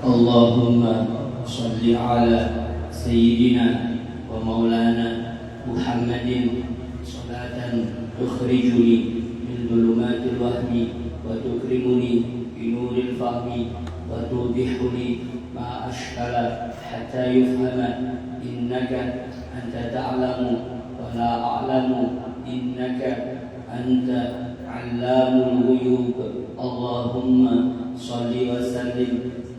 اللهم صل على سيدنا ومولانا محمد صلاة تخرجني من ظلمات الوهم وتكرمني بنور الفهم وتوضح لي ما أشكل حتى يفهم إنك أنت تعلم ولا أعلم إنك أنت علام الغيوب. اللهم صل وسلم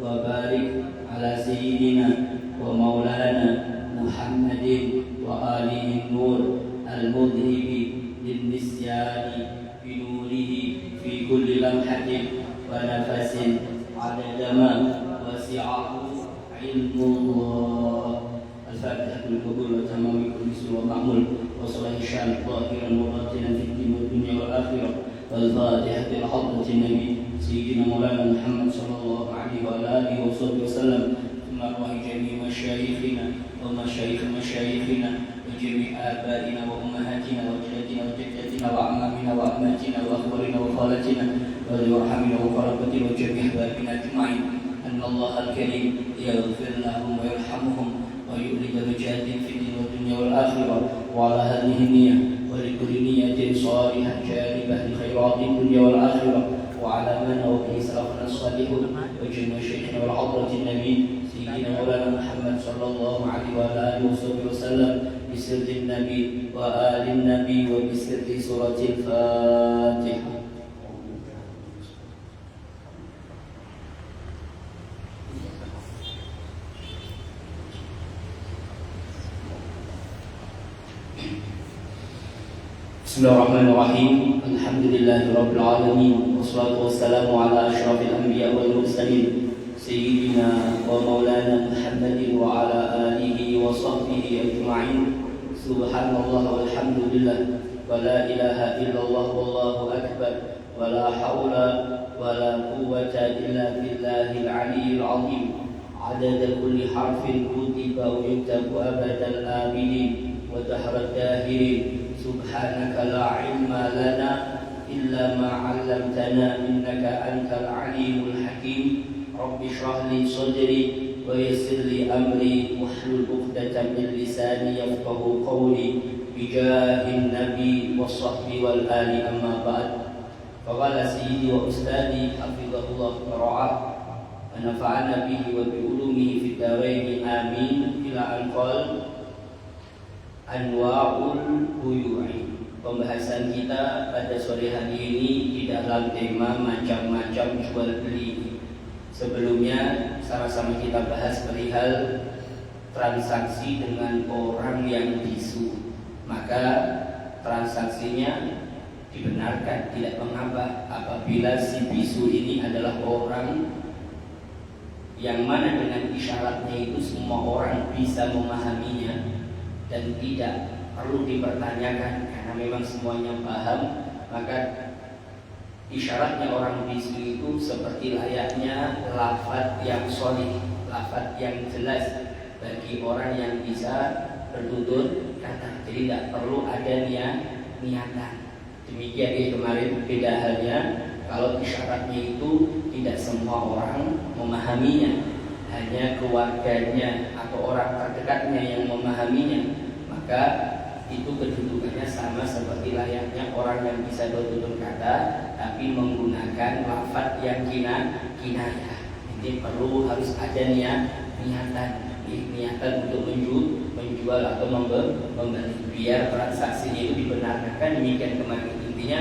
وبارك على سيدنا ومولانا محمد وآله النور المذهب للنسيان بنوره في كل لمحة ونفس عدد ما وسعه علم الله. الفاتحة بالقبول وتمام كل سر ومعمول وصلاح الشام ظاهرا وباطنا في الدين والدنيا والآخرة. والفاتحة لحضرة النبي سيدنا مولانا محمد صلى الله عليه وعلى آله وصحبه وسلم. ثم أرواح جميع مشايخنا ومشايخ مشايخنا وجميع آبائنا وأمهاتنا وجداتنا وجداتنا وأعمامنا وأماتنا وأخوالنا وخالاتنا وذوي وقرابتنا وجميع أحبابنا أجمعين. أن الله الكريم يغفر لهم ويرحمهم ويؤلي درجاتهم في الدين والدنيا والآخرة. وعلى هذه النية ولكل نية صالحة جالبة لخيرات الدنيا والآخرة. وعلى من هو به سلفنا الصالحون وجميع شيخنا والحضرة النبي سيدنا مولانا محمد صلى الله عليه وعلى آله وصحبه وسلم بسر النبي وآل النبي وبسر سورة الفاتحة. Bismillahirrahmanirrahim. Alhamdulillahirabbil alamin. Wassalatu wassalamu ala asyrafil anbiya wal mursalin sayyidina wa maulana Muhammadin wa ala alihi wa sahbihi ajma'in. Subhanallah walhamdulillah wa la ilaha illallah wallahu akbar wa la haula wa la quwwata illa billahil aliyyil azim. Adada kulli harfin kutiba wa yuktabu abadal abidin wa dahrat dahirin. Subhanaka la ilma lana illa ma 'allamtana innaka antal alimul hakim. Rabbi shrah li sadri wa yassir li amri wahlul 'uqdatam min lisani yafqahu qawli bijahin nabi wassahbi wal ali amma ba'd. Faqala sayyidi wa ustadi hafizahullah wa ra'ah wa nafa'ana bihi wa bi ulumihi fid dharain amin. Ila an qala Anwa'ul buyu'i. Pembahasan kita pada sore hari ini di dalam tema macam-macam jual beli. Sebelumnya sama-sama kita bahas perihal transaksi dengan orang yang bisu. Maka transaksinya dibenarkan, tidak mengapa apabila si bisu ini adalah orang yang mana dengan isyaratnya itu semua orang bisa memahaminya dan tidak perlu dipertanyakan karena memang semuanya paham. Maka isyaratnya orang bisu itu seperti layaknya lafaz yang sholih, lafaz yang jelas bagi orang yang bisa bertutur kata. Jadi tidak perlu ada niatan. Demikian ya kemarin. Beda halnya kalau isyaratnya itu tidak semua orang memahaminya, hanya keluarganya atau orang terdekatnya yang memahaminya, maka itu kedudukannya sama seperti layaknya orang yang bisa bertutur kata tapi menggunakan lafaz yang kinayah. Jadi perlu harus ada niatan untuk menjual atau membeli biar transaksinya itu dibenarkan. Demikian kemarin. Intinya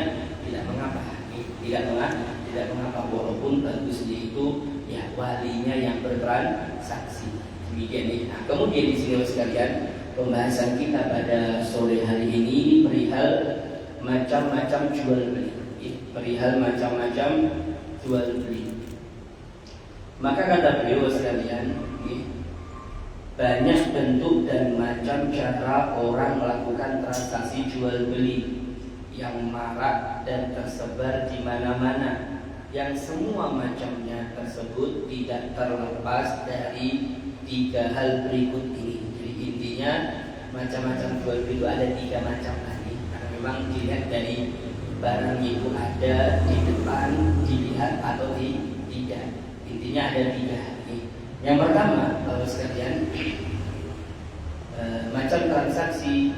tidak mengapa walaupun tentu saja itu ya walinya yang bertransaksi. Demikian ini. Nah, kemudian di sini sekalian, pembahasan kita pada sore hari ini perihal macam-macam jual beli. Perihal macam-macam jual beli. Maka kata beliau sekalian, banyak bentuk dan macam cara orang melakukan transaksi jual beli yang marak dan tersebar di mana-mana, yang semua macamnya tersebut tidak terlepas dari tiga hal berikut ini. Jadi intinya macam-macam jual beli itu ada tiga macam tadi, karena memang dilihat dari barang itu ada di depan, dilihat atau tidak. Intinya ada tiga. Yang pertama, Bapak sekalian, macam transaksi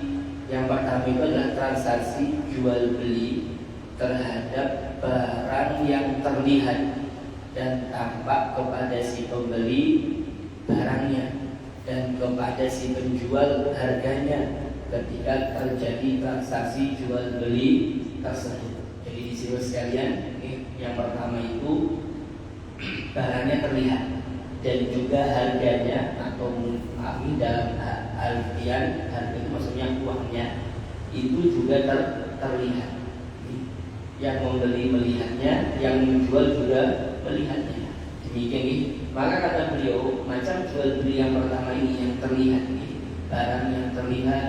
yang pertama itu adalah transaksi jual beli terhadap barang yang terlihat dan tampak kepada si pembeli barangnya dan kepada si penjual harganya ketika terjadi transaksi jual beli tersebut. Jadi di sini sekalian, yang pertama itu barangnya terlihat dan juga harganya, atau dalam artian harga itu maksudnya uangnya itu juga terlihat. Yang membeli melihatnya, yang menjual juga melihatnya. Demikian ini. Maka kata beliau, macam jual beli yang pertama ini yang terlihat, barang yang terlihat,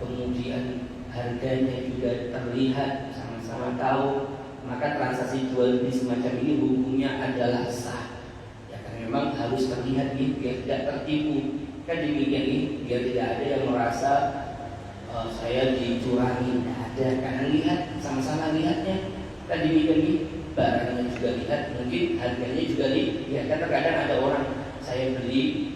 kemudian harganya juga terlihat, sama-sama tahu, maka transaksi jual beli semacam ini hukumnya adalah sah. Ya kan memang harus terlihat biar tidak tertipu. Kan demikian ini, biar tidak ada yang merasa saya dicurangi. Tidak ada, karena lihat, sama-sama lihatnya. Kan demikian ini, barangnya juga lihat, mungkin harganya juga lihat. Kan terkadang ada orang, saya beli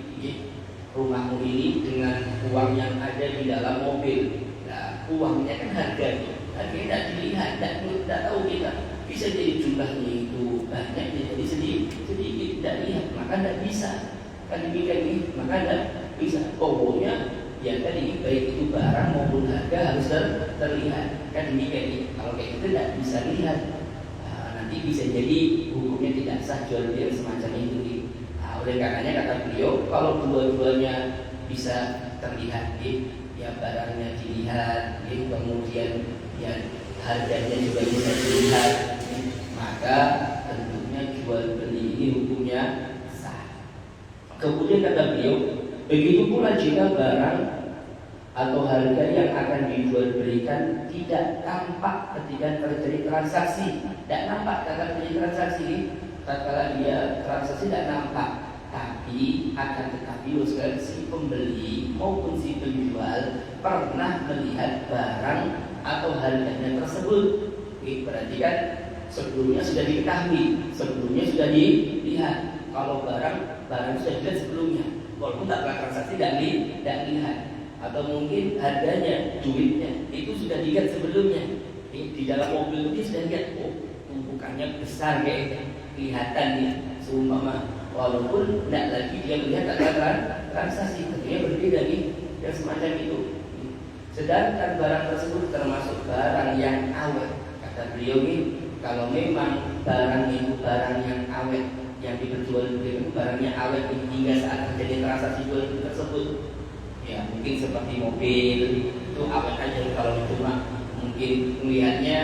rumahmu ini dengan uang yang ada di dalam mobil. Nah, uangnya kan harganya tidak dilihat, tidak tahu kita. Bisa jadi jumlahnya itu banyak, jadi sedikit tidak lihat, maka tidak bisa. Kan demikian ini, maka tidak bisa. Pokoknya ya tadi, baik itu barang maupun harga harus terlihat. Kan demikian ini, kalau kayak itu tidak bisa lihat, nanti bisa jadi hukumnya tidak sah jual beli semacam itu. Oleh karenanya kata beliau, kalau dua-duanya bisa terlihat, ya barangnya dilihat, kemudian ya harganya juga bisa dilihat, maka tentunya jual beli ini hukumnya sah. Kemudian kata beliau, begitu pula jika barang atau harga yang akan dijual belikan tidak tampak ketika terjadi transaksi, tidak nampak ketika terjadi transaksi. Tatkala dia transaksi tidak nampak, tapi akan tetapi si pembeli maupun si penjual pernah melihat barang atau harganya tersebut. Berarti kan sebelumnya sudah diketahui, sebelumnya sudah dilihat. Kalau barang sudah dilihat sebelumnya, walaupun tak transaksi tidak lihat. Atau mungkin harganya, duitnya itu sudah dilihat sebelumnya. Di dalam mobil itu sudah lihat, tumpukannya besar kayaknya, kelihatan nih, seumpama. Walaupun tidak lagi dia melihat ada transaksi, tentunya berbeda nih, yang semacam itu. Sedangkan barang tersebut termasuk barang yang awet. Kata beliau ini, kalau memang barang itu barang yang awet, yang diperjualbelikan barangnya awet hingga saat terjadi transaksi jual beli tersebut, ya mungkin seperti mobil itu awet aja. Kalau cuma mungkin melihatnya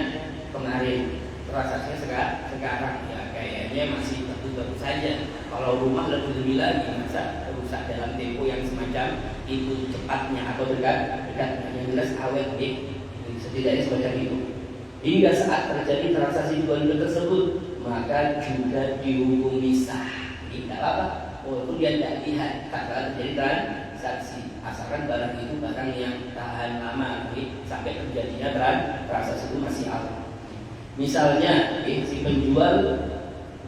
kemarin, transaksinya sekarang ya kayaknya masih bagus saja. Kalau rumah lebih lagi, masa rusak dalam tempo yang semacam itu cepatnya atau dekatnya. Yang jelas awet setidaknya semacam itu. Hingga saat terjadi transaksi jual beli tersebut, maka juga dihukumi sah. Tidak apa, walaupun dia tidak lihat tak terjadi transaksi, asalkan barang itu barang yang tahan lama, sampai terjadinya transaksi itu masih awet. Misalnya, si penjual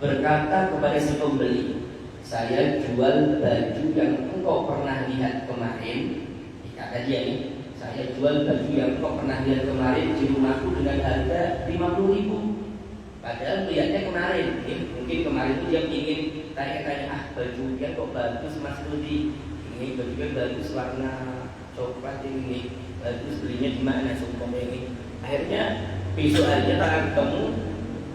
berkata kepada si pembeli, saya jual baju yang engkau pernah lihat kemarin. Kata dia ini, saya jual baju yang engkau pernah lihat kemarin di rumahku dengan harga 50.000. Padahal melihatnya kemarin, mungkin kemarin itu dia ingin tanya-tanya, baju dia kok bagus Mas Rudi, ini bajunya bagus warna coklat ini, bagus, belinya di mana sumpah ini. Akhirnya besok harinya tangan ketemu,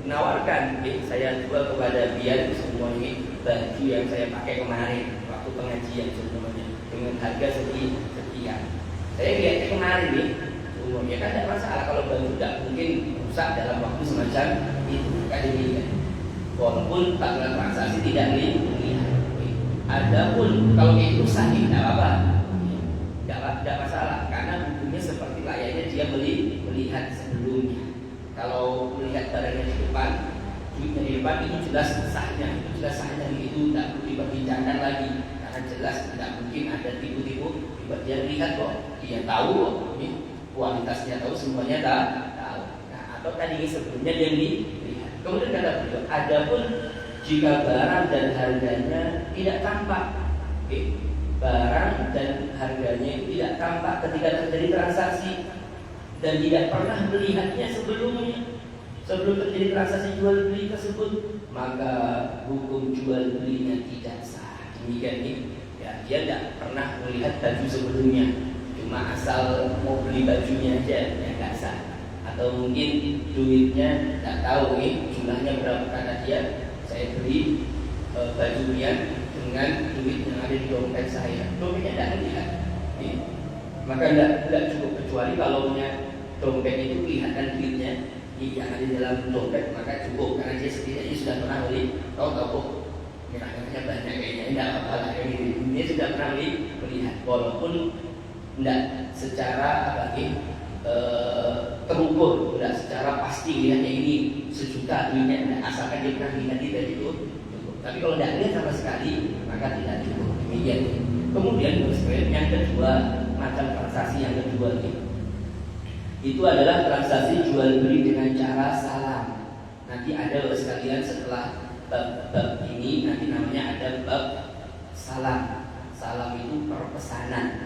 menawarkan, saya jual kepada biar semua ini baju yang saya pakai kemarin waktu pengajian semuanya dengan harga sekian. Saya lihatnya kemarin umumnya kan tidak masalah kalau baju tidak mungkin rusak dalam waktu semacam itu. Kan walaupun tanggal transaksi tidak dilihat. Adapun kalau itu sahih tidak apa-apa, tidak masalah karena hukumnya seperti layaknya dia melihat sebelumnya. Kalau melihat barangnya di depan itu jelas sahnya, itu tidak perlu diperbincangkan lagi karena jelas tidak mungkin ada tipu-tipu. Dia lihat kok, dia tahu kok, kualitasnya tahu, semuanya tahu. Nah, atau tadi sebelumnya dia lihat. Kemudian kata beliau, adapun jika barang dan harganya tidak tampak. Barang dan harganya itu tidak tampak ketika terjadi transaksi dan tidak pernah melihatnya sebelumnya. Sebelum terjadi transaksi jual beli tersebut, maka hukum jual belinya tidak sah. Demikian ini, ya, dia tidak pernah melihat baju sebelumnya, cuma asal mau beli bajunya aja, ya nggak sah. Atau mungkin duitnya nggak tahu jumlahnya berapa, karena dia saya beli baju dia dengan duit yang ada di dompet saya, dompetnya tidak melihat, maka tidak cukup, kecuali kalau dompet itu kelihatan duitnya yang ada di dalam dompet, maka cukup, karena dia setidaknya sudah pernah beli, tahu merah-merahnya banyak kayaknya, tidak apa-apa lah, dia sudah pernah melihat, walaupun tidak secara terukur, tidak secara pasti lihatnya ini sejuta duitnya, asalkan dia pernah lihat itu cukup. Tapi kalau tidak lihat sama sekali, maka tidak cukup. Demikian. Kemudian yang kedua, macam transaksi yang kedua itu adalah transaksi jual beli dengan cara salam. Nanti ada sekalian setelah bab ini, nanti namanya ada bab salam. Salam itu perpesanan.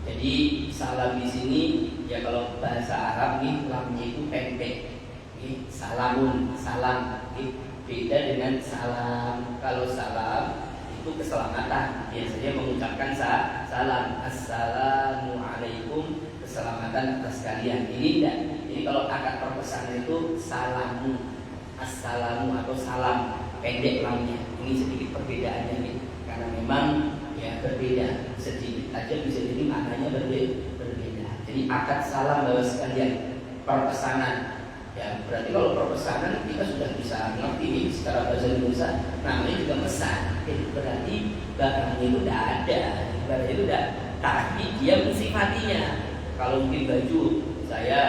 Jadi salam di sini ya kalau bahasa Arab lamnya itu pendek. Salamun, salam. Beda dengan salam. Kalau salam itu keselamatan. Biasanya mengucapkan salam. Assalamualaikum, keselamatan atas kalian. Ini tidak. Jadi kalau akad perpesanan itu salamu, assalamu atau salam, pendek lamnya. Ini sedikit perbedaannya nih, karena memang ya berbeda sedikit aja, bisa jadi maknanya berbeda. Jadi akad salam bawa sekalian, perpesanan. Ya berarti kalau perpesanan kita sudah bisa ngerti nih secara bahasa Indonesia, namanya juga pesan. Jadi berarti barangnya itu tidak ada, barangnya itu tidak, tapi dia mensifatinya. Kalau mungkin baju, saya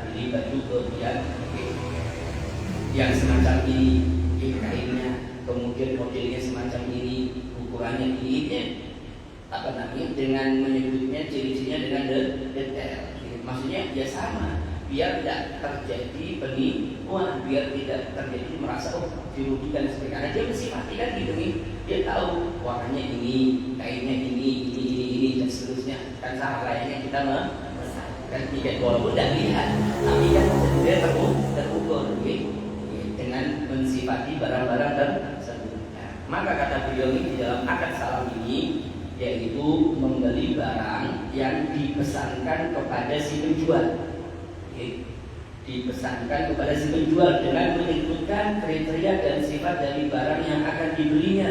beli baju ke dia yang semacam ini, kainnya, kemudian modelnya semacam ini, ukurannya ini, apa namanya, dengan menyebutnya ciri-cirinya dengan detail. Maksudnya ya sama, biar tidak terjadi penipuan, biar tidak terjadi merasa dirugikan seperti, karena dia mensifati kan gitu nih, dia tahu warnanya ini, kainnya ini dan seterusnya. Kan sama layaknya kita kan tidak, walaupun tidak lihat, tapi kan dia terukur dengan mensifati barang-barang tersebut. Maka kata beliau ini di dalam akad salam ini, yaitu membeli barang yang dipesankan kepada si penjual. Dipesankan kepada si penjual dengan menyebutkan kriteria dan sifat dari barang yang akan dibelinya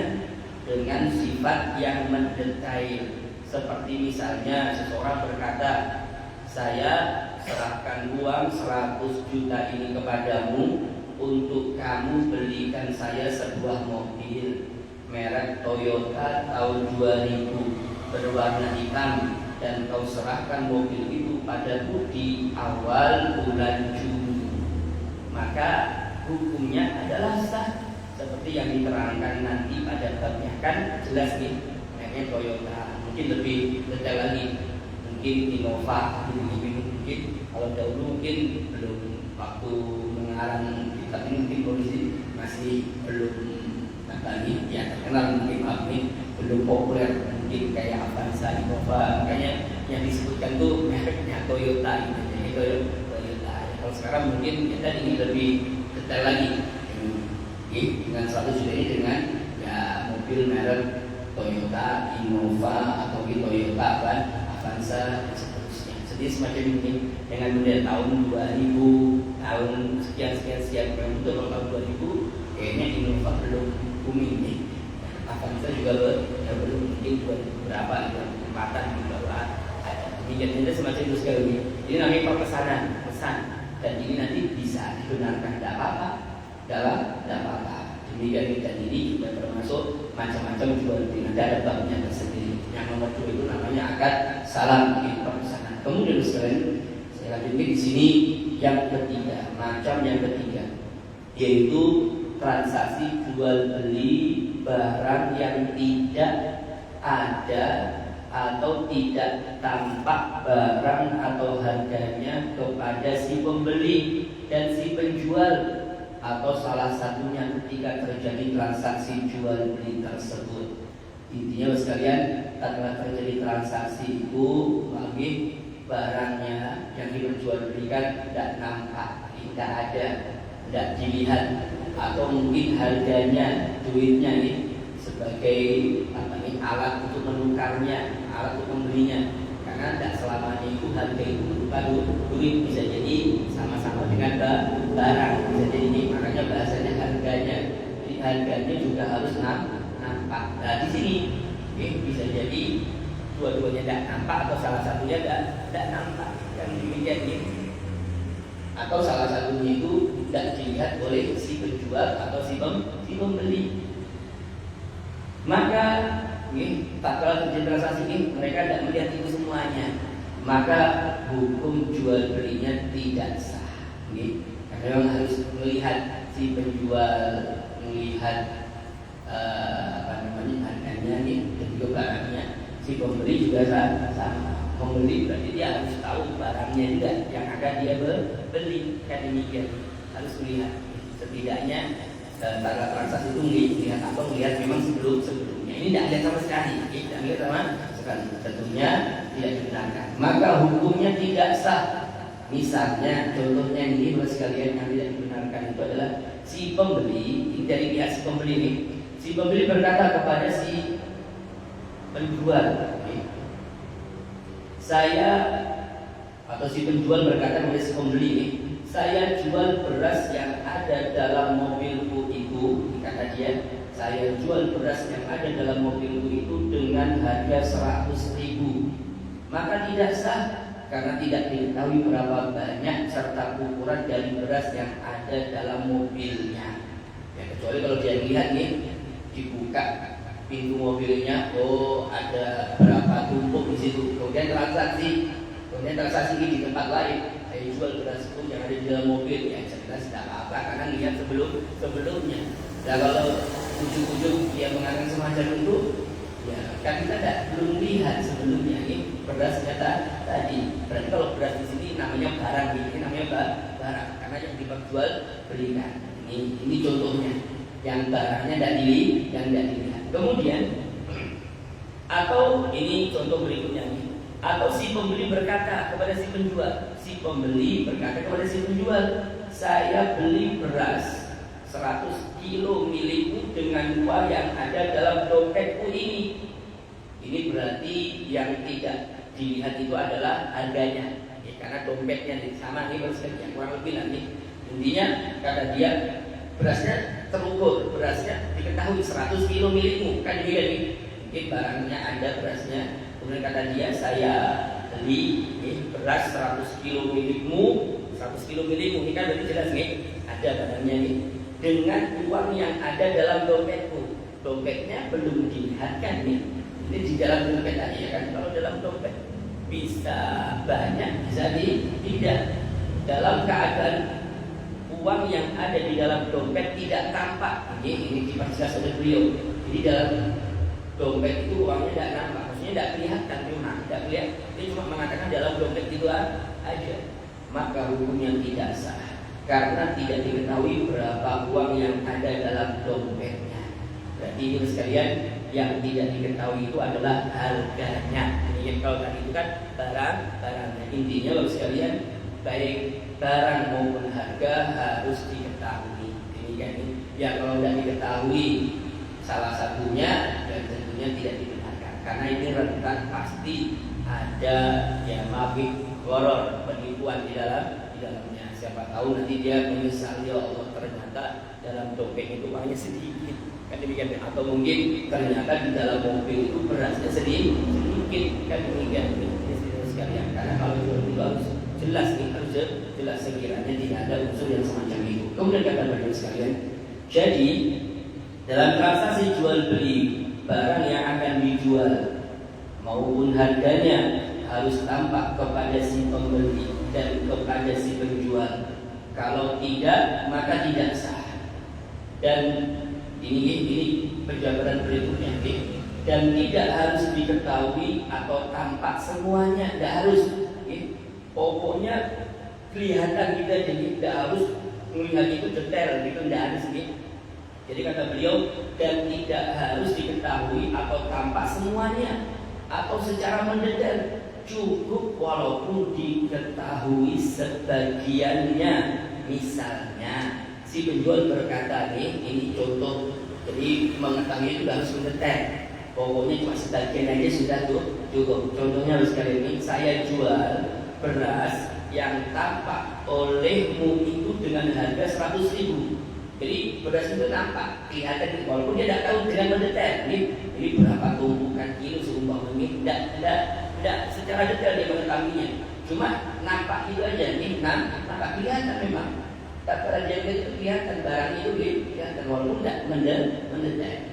dengan sifat yang mendetail. Seperti misalnya seseorang berkata, saya serahkan uang 100 juta ini kepadamu untuk kamu belikan saya sebuah mobil merek Toyota tahun 2000 berwarna hitam, dan kau serahkan mobil itu padaku di awal bulan Juni. Maka hukumnya adalah sah, seperti yang diterangkan nanti pada babnya. Kan jelas nih, mereknya Toyota. Mungkin lebih detail lagi, mungkin Innova, mungkin kalau dahulu mungkin belum, waktu mengarang kitab ini mungkin polisi masih belum lagi ya terkenal, mungkin belum populer, mungkin kayak Avanza, Innova. Makanya yang disebutkan tuh mereknya Toyota ini, Toyota. Kalau sekarang mungkin kita ingin lebih detail lagi, dengan 100 juta ini dengan ya mobil merek Toyota, Innova atau Toyota Avanza dan seterusnya. Jadi semacam ini dengan model tahun 2000, tahun sekian untuk tahun 2000 kayaknya Innova belum booming nih. Avanza juga belum, mungkin berapa, 4-an di bawah. Demikian semacam itu sekali. Ini namanya perpesanan, pesan, dan ini nanti bisa dibenarkan, tidak apa-apa, tidak apa-apa. Demikian, dan ini juga termasuk macam-macam jual beli. Nanti ada babnya tersendiri. Yang nomor 2 itu namanya akad salam, ini perpesanan. Kemudian sekalian, saya lanjutkan di sini yang ketiga, macam yang ketiga, yaitu transaksi jual beli barang yang tidak ada atau tidak tampak barang atau harganya kepada si pembeli dan si penjual, atau salah satunya ketika terjadi transaksi jual beli tersebut. Intinya sekalian, setelah terjadi transaksi itu lagi barangnya yang diperjualbelikan tidak nampak, tidak ada, tidak dilihat, atau mungkin harganya, duitnya ini sebagai alat untuk menukarnya, alat untuk membelinya. Karena tidak selamanya itu harga itu berupa duit, bisa jadi sama-sama dengan barang, bisa jadi ini. Makanya bahasanya harganya, jadi harganya juga harus nampak. Nah di sini bisa jadi dua-duanya tidak nampak atau salah satunya tidak nampak, yang demikian ini. Atau salah satunya itu tidak dilihat oleh si penjual atau si pembeli. Maka tak kalah terjadi transaksi ini mereka tidak melihat itu semuanya, maka hukum jual belinya tidak sah. Karena memang harus melihat si penjual, melihat harganya dan juga barangnya. Si pembeli juga sama. Pembeli berarti dia harus tahu barangnya juga yang akan dia beli. Kan demikian, harus melihat. Setidaknya tanda transaksi itu melihat atau melihat memang sebelumnya. Ini tidak lihat sama sekali, tidak lihat sama sekali. Tentunya tidak dibenarkan. Maka hukumnya tidak sah. Misalnya, contohnya ini buat sekalian yang tidak dibenarkan itu adalah si pembeli, dari pihak si pembeli ini. Si pembeli berkata kepada si penjual, saya, atau si penjual berkata kepada si pembeli ini, saya jual beras yang ada dalam mobilku itu, kata dia, saya jual beras yang ada dalam mobilku itu dengan harga 100.000. Maka tidak sah karena tidak diketahui berapa banyak serta ukuran dari beras yang ada dalam mobilnya. Ya, kecuali kalau dia lihat nih, dibuka pintu mobilnya, oh ada berapa tumpuk di situ. Kemudian transaksi ini di tempat lain, saya jual beras itu yang ada di dalam mobil, ya jelas tidak apa-apa karena lihat sebelumnya. Nah kalau ujung-ujung dia mengatakan semacam itu, ya kan kita belum lihat sebelumnya ini berasnya tadi. Berarti kalau beras di sini namanya barang, ini namanya barang karena yang diperjual belikan. Ini contohnya, yang barangnya tidak dilihat. Kemudian atau ini contoh berikutnya nih. Atau si pembeli berkata kepada si penjual, saya beli beras 100 kilo milikmu dengan uang yang ada dalam dompetku ini. Ini berarti yang tidak dilihat itu adalah harganya, ya, karena dompetnya sama nih yang kurang lebih nanti. Intinya kata dia, berasnya terukur, berasnya diketahui 100 kilo milikmu, kan demikian nih. Mungkin barangnya ada berasnya. Kemudian kata dia, saya beli beras 100 kilo milikmu, 100 kilo milikmu. Ini kan berarti jelas nih, ada barangnya nih. Dengan uang yang ada dalam dompetku. Dompetnya belum dilihat kan nih. Ini di dalam dompet aja ya kan. Kalau dalam dompet bisa banyak, bisa tidak. Dalam keadaan uang yang ada di dalam dompet tidak tampak. Ini diperjelas oleh beliau. Jadi dalam dompet itu uangnya tidak nampak. Tidak kelihatan memang, tidak kelihatan. Dia cuma mengatakan dalam dompet itu aja. Maka hukumnya tidak sah karena tidak diketahui berapa uang yang ada dalam dompetnya. Berarti ini sekalian, yang tidak diketahui itu adalah harganya. Ini kalau tadi itu kan barangnya. Intinya loh sekalian, baik barang maupun harga harus diketahui. Ini kan ya, kalau tidak diketahui salah satunya, dan tentunya tidak diketahui. Karena ini rentan pasti ada ya mabik goror, penipuan di dalamnya. Siapa tahu nanti dia menyesal, ya Allah ternyata dalam dompet itu uangnya sedikit. Kan demikian. Atau mungkin ternyata di dalam mobil itu berasnya sedikit. Kan demikian sekalian. Karena kalau itu harus jelas nih, harus jelas sekiranya tidak ada unsur yang semacam itu. Kemudian kata bapak sekalian, jadi dalam transaksi jual beli barang yang akan dijual maupun harganya harus tampak kepada si pembeli dan kepada si penjual. Kalau tidak, maka tidak sah. Dan ini penjabaran berikutnya. Dan tidak harus diketahui atau tampak semuanya, tidak harus. Pokoknya kelihatan kita, jadi tidak harus melihat itu detail di kendaraan sendiri. Jadi kata beliau, dan tidak harus diketahui atau tampak semuanya atau secara mendetail, cukup walaupun diketahui sebagiannya. Misalnya si penjual berkata nih, ini contoh, jadi mengetahui itu harus mendetail. Pokoknya cuma sebagian aja sudah cukup. Contohnya harus kali ini, saya jual beras yang tampak olehmu itu dengan harga 100.000. Jadi beras itu nampak, kelihatan, walaupun dia tidak tahu dengan mendetail. Ini berapa tumpukan kilo seumpama ini, tidak secara detail dia mengetahuinya. Cuma nampak itu aja, ini nampak kelihatan memang. Tak pada dia itu kelihatan barang itu kelihatan walaupun tidak mendetail.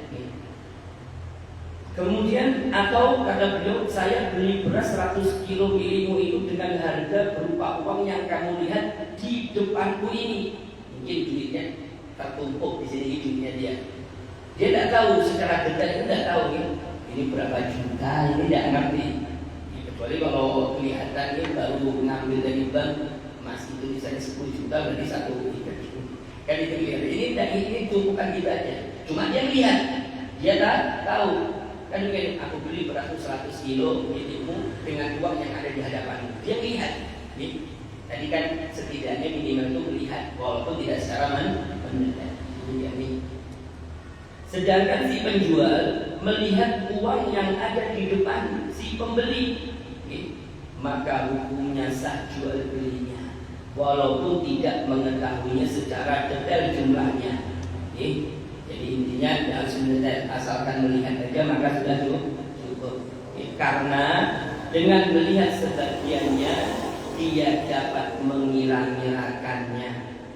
Kemudian atau kata beliau, saya beli beras 100 kilo milikmu itu dengan harga berupa uang yang kamu lihat di depanku ini. Mungkin duitnya tertumpuk di sini duitnya dia. Dia tidak tahu secara detail, itu tidak tahu ini berapa juta, ini tidak ngerti. Kecuali kalau kelihatan ini baru ngambil dari bank, mas itu misalnya 10 juta berarti 1 kan itu lihat. Ini tumpukan kita aja. Cuma dia lihat, dia tahu. Kan aku beli beras 100 kilo milikmu dengan uang yang ada di hadapanmu. Dia lihat. Tadi kan setidaknya minimal itu melihat, walaupun tidak secara mendetail. Sedangkan si penjual melihat uang yang ada di depan si pembeli, maka hukumnya sah jual belinya, walaupun tidak mengetahuinya secara detail jumlahnya. Jadi intinya harus mendetail, asalkan melihat saja maka sudah cukup. Karena dengan melihat sebagiannya dia dapat mengira-ngirakannya,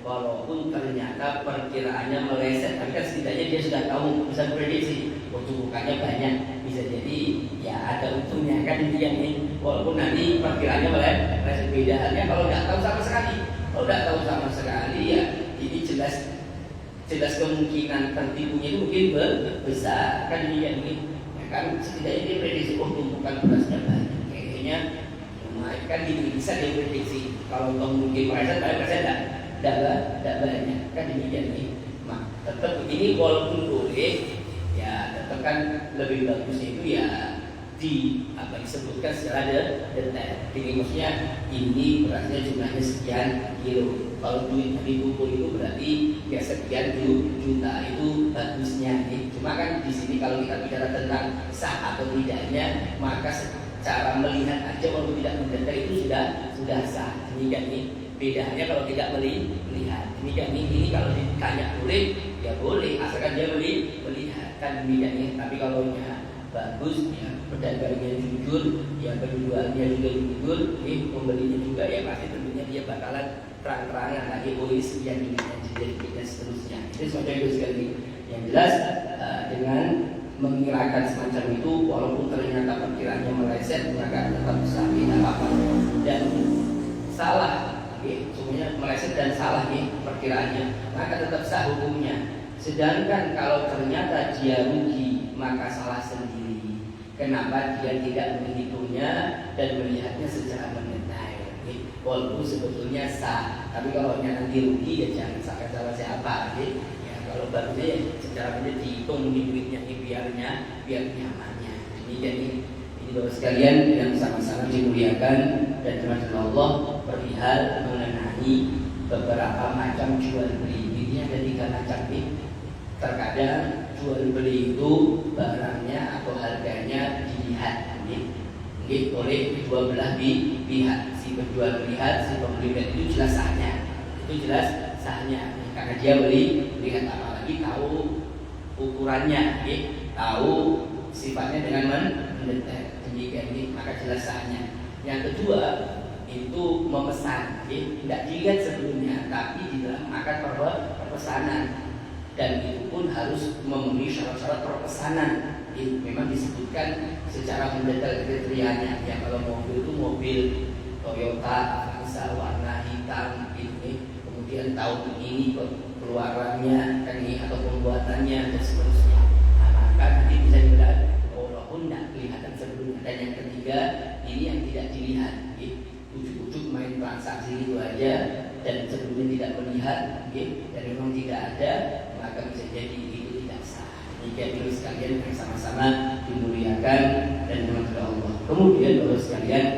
walaupun ternyata perkiraannya meleset. Tapi kan setidaknya dia sudah tahu, bisa prediksi. Tumpukannya banyak, bisa jadi ya ada untungnya kan intinya ini. Walaupun nanti perkiraannya meleset. Beda halnya kalau tidak tahu sama sekali. Kalau tidak tahu sama sekali ya ini jelas kemungkinan tertipunya itu mungkin besar kan ini ya kan setidaknya dia prediksi tumpukan berasnya banyak kayaknya cuma kan bisa diprediksi. Kalau mungkin meleset tidak banyak kan demikian ini. Nah, tetap ini walaupun boleh ya tetap kan lebih bagusnya itu ya disebutkan secara detail. Jadi maksudnya ini berasnya jumlahnya sekian kilo. Kalau duit dikumpul itu berarti ya sekian juta, itu bagusnya. Cuma kan di sini kalau kita bicara tentang sah atau tidaknya, maka secara melihat aja walaupun tidak mendetail itu sudah sah. Demikian ini. Bedanya kalau tidak melihat. Demikian ini kalau ditanya boleh, ya boleh asalkan dia melihat kan demikian ini. Tapi kalau bagus ya pedagangnya jujur, ya penjualnya juga jujur, pembelinya juga ya pasti tentunya dia bakalan terang-terangan lagi sekian jadi kita seterusnya. Itu semacam itu sekali. Yang jelas dengan mengirakan semacam itu walaupun ternyata perkiraannya meleset maka tetap sah tidak apa dan salah. Semuanya meleset dan salah perkiraannya, maka tetap sah hukumnya. Sedangkan kalau ternyata dia rugi maka salah sendiri. Kenapa dia tidak menghitungnya dan melihatnya secara mendetail? Walaupun sebetulnya sah, tapi kalau nanti rugi ya jangan salahkan salah siapa. Ya kalau bagusnya secara mendetail dihitung duitnya biar nyamannya. Ini Bapak sekalian yang sama-sama dimuliakan dan dirahmati Allah, perihal mengenai beberapa macam jual beli. Ini ada 3 macam ini. Terkadang jual beli itu barangnya atau harganya dilihat, oleh kedua belah pihak. Si penjual melihat, si pembeli melihat, itu jelas sahnya, karena dia lihat apalagi tahu ukurannya, tahu sifatnya dengan mendetail. Demikian ini maka jelas sahnya. Yang kedua itu memesan, tidak dilihat sebelumnya, tapi di dalam akan perpesanan. Dan itu pun harus memenuhi syarat-syarat perpesanan. Memang disebutkan secara mendetail kriterianya. Ya kalau mobil itu mobil Toyota Avanza warna hitam ini, kemudian tahun ini keluarannya kan ini atau pembuatannya dan seterusnya. Nah, maka nanti bisa dilihat walaupun tidak kelihatan sebelumnya. Dan yang ketiga ini yang tidak dilihat, ujuk-ujuk main transaksi itu aja dan sebelumnya tidak melihat, sama-sama dimuliakan dan dirahmati Allah. Kemudian Bapak sekalian,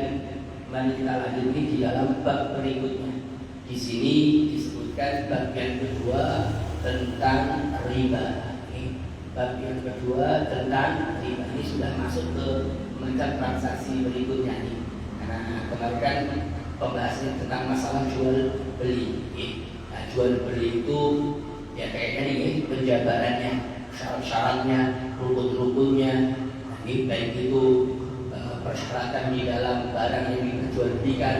mari kita lanjutkan di dalam bab berikutnya. Di sini disebutkan bab yang kedua tentang riba. Bab yang kedua tentang riba ini sudah masuk ke macam transaksi berikutnya nih. Karena kemarin kan pembahasannya tentang masalah jual beli. Nah, jual beli itu ya kayaknya nih penjabarannya, syarat-syaratnya, rukun-rukunnya. Nah, ini baik itu persyaratan di dalam barang yang diperjualbelikan,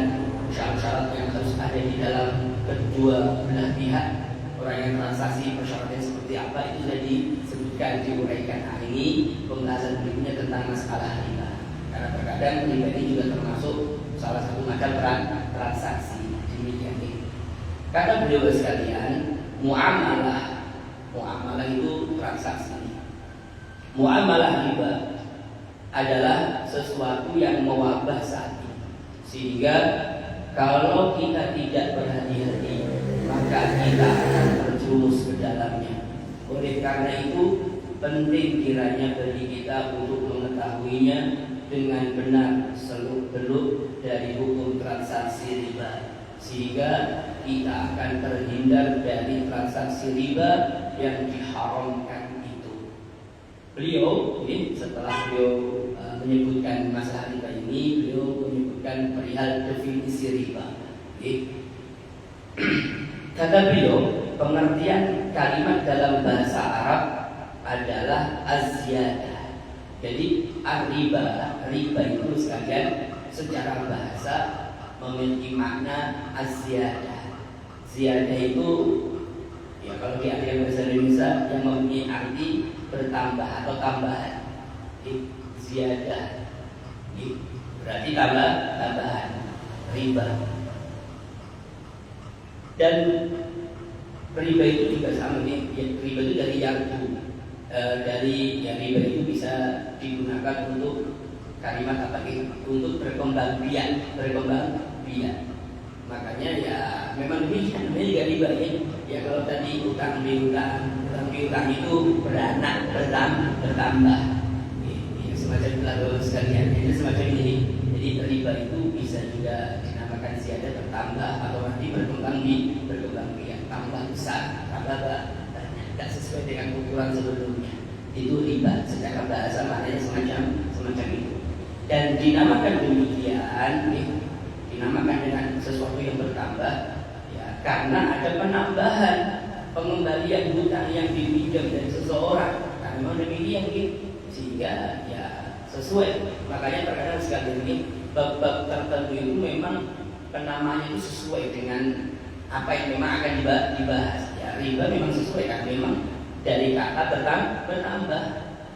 syarat-syarat yang harus ada di dalam kedua belah pihak, orang yang transaksi persyaratannya seperti apa itu sudah disebutkan, diuraikan. Nah, ini pembahasan berikutnya tentang masalah riba. Karena terkadang riba ini juga termasuk salah satu macam transaksi. Demikian ini. Kata beliau sekalian, muamalah itu transaksi. Muamalah riba adalah sesuatu yang mewabah saat ini, sehingga kalau kita tidak berhati-hati maka kita akan terjerumus ke dalamnya. Oleh karena itu penting kiranya bagi kita untuk mengetahuinya dengan benar seluk-beluk dari hukum transaksi riba, sehingga kita akan terhindar dari transaksi riba yang diharamkan itu. Beliau setelah beliau menyebutkan masalah riba ini, beliau menyebutkan perihal definisi riba. Kata beliau, pengertian kalimat dalam bahasa Arab adalah az-ziyadah. Jadi riba itu sekalian secara bahasa memiliki makna az-ziyadah. Ziyadah itu ya kalau diartikan bahasa Indonesia yang mempunyai arti bertambah atau tambahan. Ziyadah berarti tambahan, riba. Dan riba itu juga sama nih. Riba itu dari yarbu. Riba itu bisa digunakan untuk kalimat apa nih? Untuk berkembang biak. Makanya ya memang demikian, namanya juga riba ya. Ya kalau tadi utang piutang itu beranak bertambah. Semacam lalu sekalian, jadi semacam ini. Jadi riba itu bisa juga dinamakan ziyadah bertambah atau nanti berkembang biak, tambah besar, tambah banyak, tidak sesuai dengan ukuran sebelumnya. Itu riba secara bahasa maknanya semacam itu. Dan dinamakan demikian, dinamakan dengan sesuatu yang bertambah, ya karena ada penambahan pengembalian hutang yang dipinjam dari seseorang. Karena memang demikian sehingga ya sesuai. Makanya terkadang sekali ini bab-bab tertentu itu memang penamanya itu sesuai dengan apa yang memang akan dibahas. Ya riba memang sesuai kan, memang dari kata bertambah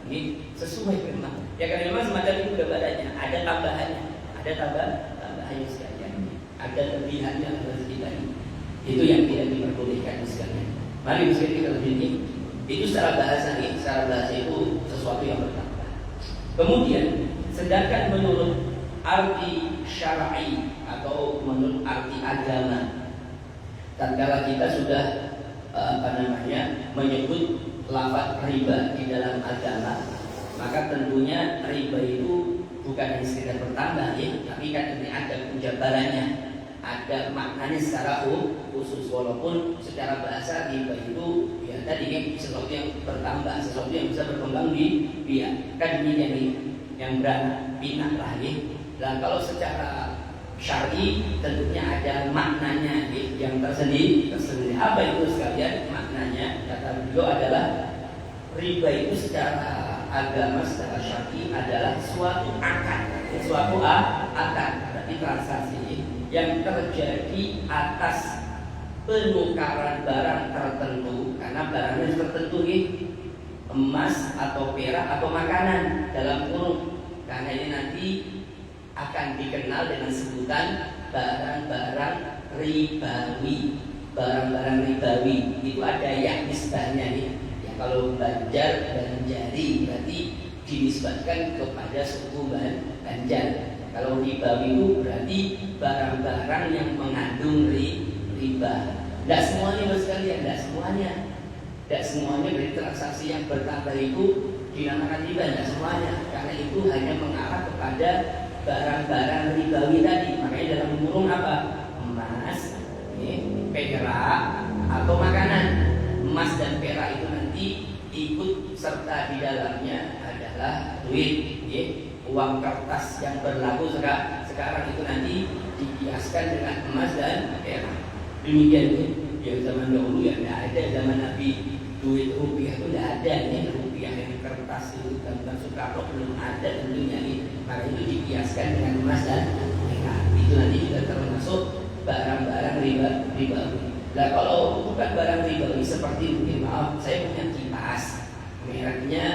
ini sesuai memang. Ya karena memang semacam itu gambarannya, ada tambahannya, ada tambahannya sekalian, ada lebihannya dari kita ini. Itu yang tidak diperbolehkan sekalian. Mari kita lebih itu secara bahasa itu sesuatu yang bertambah. Kemudian sedangkan menurut arti syar'i atau menurut arti agama, tatkala kita sudah menyebut lafaz riba di dalam agama, maka tentunya riba itu bukan hanya sekedar bertambah ya, tapi kan ini ada penjabarannya, ada maknanya secara khusus. Walaupun secara bahasa riba itu ya tadi kan sesuatu yang bertambah, sesuatu yang bisa berkembang biak, kan ini yang beranak pinak lah ya. Dan kalau secara syar'i tentunya ada maknanya yang tersendiri. Apa itu sekalian maknanya? Kata beliau adalah riba itu secara agama, secara syar'i adalah suatu akad, berarti transaksi yang terjadi atas penukaran barang tertentu. Karena barangnya tertentu emas atau perak atau makanan dalam kurung. Karena ini nanti akan dikenal dengan sebutan barang-barang ribawi. Barang-barang ribawi itu ada yang nisbahnya nih. Ya kalau Banjar dan Jari berarti dinisbatkan kepada suku Banjar. Kalau ribawi itu berarti barang-barang yang mengandung riba. Tidak semuanya sekalian, tidak semuanya. Tidak semuanya dari transaksi yang bertambah itu dinamakan riba, tidak semuanya, karena itu hanya mengarah kepada barang-barang ribawi tadi. Makanya dalam kurung apa? Emas, perak atau makanan. Emas dan perak itu nanti ikut serta di dalamnya adalah duit, uang kertas yang berlaku sekarang itu nanti dikiaskan dengan emas dan perak. Demikian yang zaman dahulu ya tidak ada, zaman Nabi duit rupiah itu tidak ada rupiah yang kertas itu zaman Soekarno belum ada tentunya maka itu dikiaskan dengan emas dan perak. Itu nanti juga termasuk barang-barang ribawi. Nah kalau bukan barang ribawi seperti mungkin maaf saya punya kipas mereknya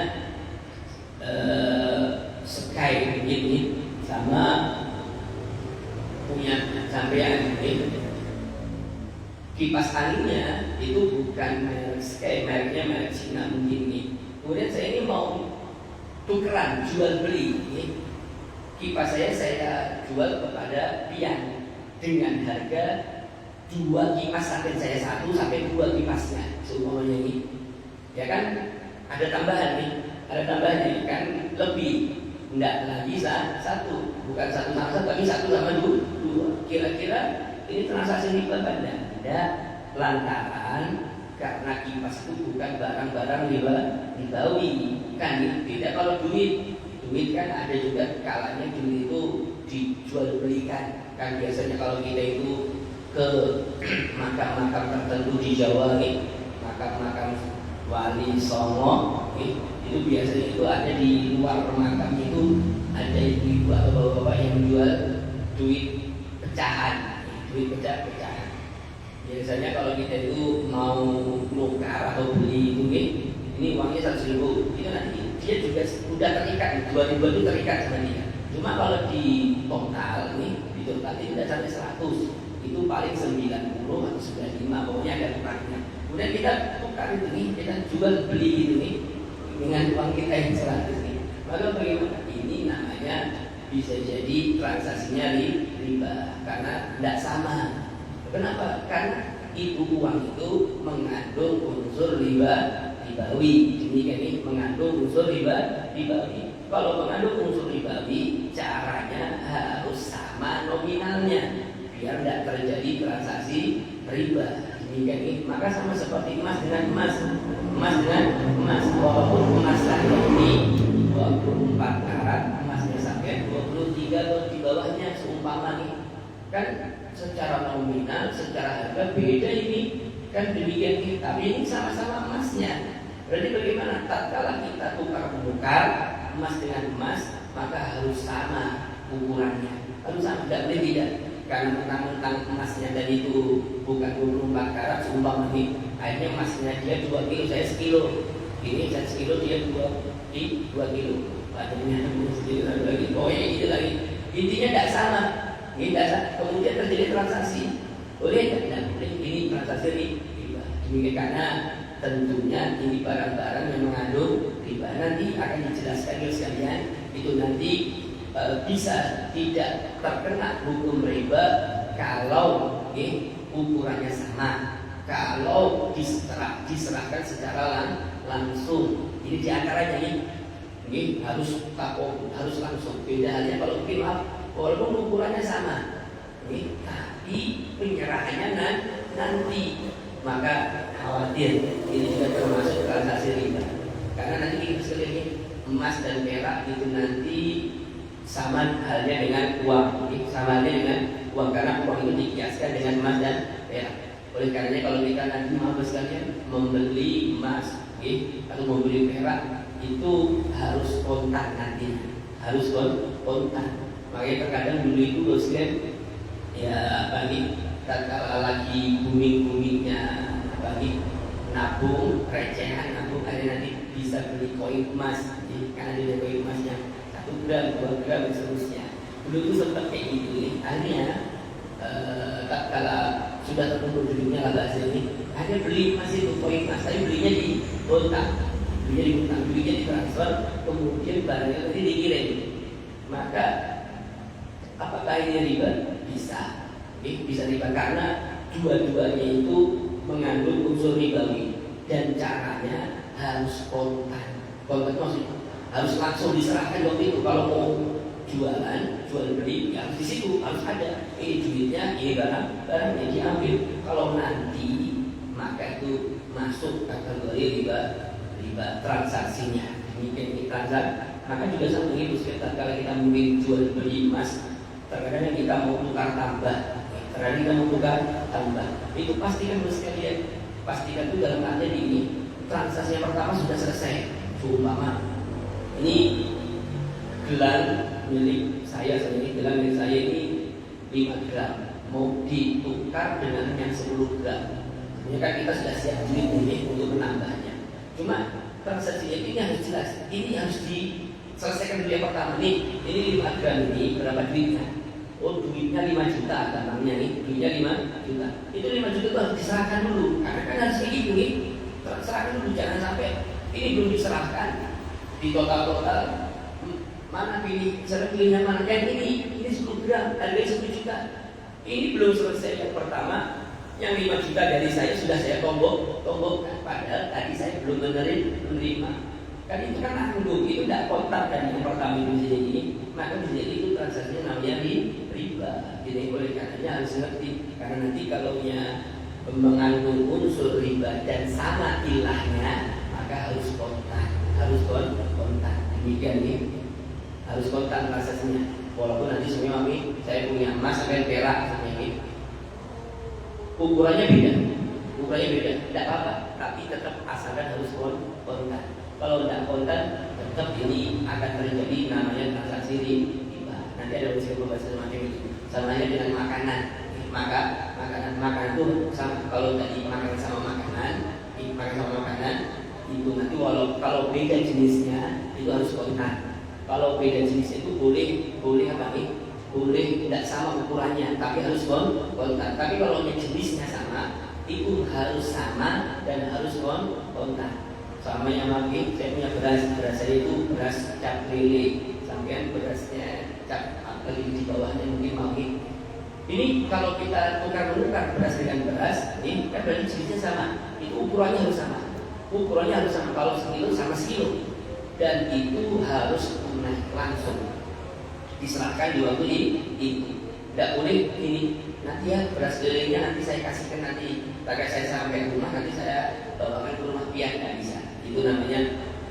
Sky ini sama punya sampean kipas anginnya itu bukan merek Sky, mereknya merek Cina mungkin nih. Kemudian saya ini mau tukeran jual beli kipas saya jual kepada pian dengan harga 2 kipas sampai saya 1 sampai 2 kipasnya semuanya ini, ya kan ada tambahan kan lebih, enggak lagi satu, bukan 1 sama 1 tapi 1 sama 2. Kira-kira ini transaksi riba kan? Tidak, lantaran karena kipas itu bukan barang-barang ribawi kan. Beda kalau duit kan ada juga kalanya duit itu dijual belikan kan. Biasanya kalau kita itu ke makam-makam tertentu di Jawa makam-makam wali songo itu biasanya itu ada di luar makam itu ada ibu atau bapak-bapak yang menjual duit pecahan, pecahan. Biasanya kalau kita itu mau nukar atau beli duit, ini uangnya 100.000, itu nanti dia juga sudah terikat, 2.000 itu terikat sama dia. Cuma kalau di total di total itu tidak sampai 100, itu paling 90 atau 95, pokoknya ada tukarnya. Kemudian kita tukar itu kita jual beli itu dengan uang kita yang 100 Maka bagaimana? Ini namanya bisa jadi transaksinya riba karena tidak sama. Kenapa? Karena itu uang itu mengandung unsur ribawi. Demikian mengandung unsur ribawi. Kalau mengandung unsur ribawi, caranya harus sama nominalnya biar tidak terjadi transaksi riba. Demikian maka sama seperti emas dengan emas dengan emas. Walaupun emas saya ini 24 karat, emasnya sampai 23 atau di bawahnya seumpama kan secara nominal, secara harga beda ini kan demikian tapi ini sama-sama emasnya. Berarti bagaimana? Tatkala kita tukar-menukar emas dengan emas, maka harus sama ukurannya, harus sama, tidak boleh beda. Karena mentang-mentang emasnya tadi itu bukan 24 karat seumpama akhirnya emasnya dia 2 kilo, saya 1 kilo. Ini saya 1 kilo, dia 2 kilo. Padahal sedikit lagi, itu lagi. Intinya tidak sama. Kemudian terjadi transaksi. Boleh tidak boleh? Ini transaksi riba. Demikian karena tentunya ini barang-barang yang mengandung riba. Nanti akan dijelaskan oleh sekalian. Itu nanti bisa tidak terkena hukum riba kalau ukurannya sama, kalau diserahkan secara langsung. Ini diantaranya ini harus langsung. Beda halnya kalau mungkin walaupun ukurannya sama, tapi penyerahannya nanti, maka khawatir ini juga termasuk transaksi riba. Karena nanti kita sekali emas dan perak itu nanti sama halnya dengan uang, karena uang itu dikiaskan dengan emas dan perak. Oleh karenanya kalau kita nanti mau sekalian membeli emas atau membeli perak itu harus kontak nanti, harus kontak. Makanya terkadang dulu itu sekalian tatkala lagi booming-boomingnya nabung, recehan nabung, ada nanti bisa beli koin emas, karena ada koin emasnya 1 gram, 2 gram dan seterusnya. Dulu itu sempat kayak gitu akhirnya tatkala sudah terkumpul duitnya lah bahasa ini, akhirnya beli emas itu, koin emas, tapi belinya di kontak, belinya ditransfer, kemudian barangnya nanti dikirim. Maka apakah ini riba? Bisa riba karena dua-duanya itu mengandung unsur ribawi dan caranya harus kontan. Kontak maksudnya harus langsung diserahkan waktu itu. Kalau mau jual beli ya di situ harus ada ini duitnya, ini barangnya diambil. Kalau nanti maka itu masuk kategori riba transaksinya. Demikian transaksi. Maka juga sama begitu sekitar kalau kita mungkin jual beli emas, terkadang kita mau tukar tambah, terkadang kita mau tukar tambah. Itu pastikan sekalian, pastikan itu dalam artian ini transaksinya pertama sudah selesai. Umpama ini gelang milik saya ini gelang milik saya ini 5 gram mau ditukar dengan yang 10 gram. Ya kan kita sudah siap duit ini untuk menambahnya. Cuma transaksinya ini harus jelas. Ini harus diselesaikan dulu yang pertama nih. Ini 5 gram ini berapa duitnya? Oh duitnya 5 juta gampangnya nih. Duitnya 5 juta. Itu 5 juta itu harus diserahkan dulu. Karena kan harus kayak gitu nih. Serahkan dulu, jangan sampai ini belum diserahkan di total mana pilih, cara pilihnya mana? Yang ini 10 gram, harganya 10 juta. Ini belum selesai yang pertama. Yang 5 juta dari saya sudah saya tombokkan, padahal tadi saya belum menerima. Kan itu kan nanggung, itu tidak kontak dan yang pertama itu bisa jadi, maka bisa jadi itu transaksinya namanya riba. Jadi oleh karenanya harus ngerti, karena nanti kalau mengandung unsur riba dan sama ilahnya, maka harus kontak, demikian nih, harus kontak transaksinya. Walaupun nanti semua saya punya emas sampai perak sampai ini. Ukurannya beda, tidak apa-apa, tapi tetap asalkan harus kontan. Kalau tidak kontan, tetap ini akan terjadi namanya transaksi riba. Nanti ada unsur bahasa semacam itu. Samanya dengan makanan, makanan itu sama. Kalau tadi makanan sama makanan, itu nanti kalau beda jenisnya itu harus kontan. Kalau beda jenisnya itu boleh apa nih? Boleh tidak sama ukurannya, tapi harus kontan. Tapi kalau jenisnya sama, itu harus sama dan harus kontan. Sama yang lagi, saya punya beras saya itu beras cap lele, sampean berasnya cap lagi di bawahnya mungkin lagi. Ini kalau kita tukar beras dengan beras, ini kan berarti jenisnya sama. Itu ukurannya harus sama. Kalau sekilo sama sekilo, dan itu harus langsung diserahkan di waktu ini. Tidak boleh ini nanti ya beras lelenya nanti saya kasihkan nanti saya sampai rumah nanti saya bawakan ke rumah pian, tidak bisa. Itu namanya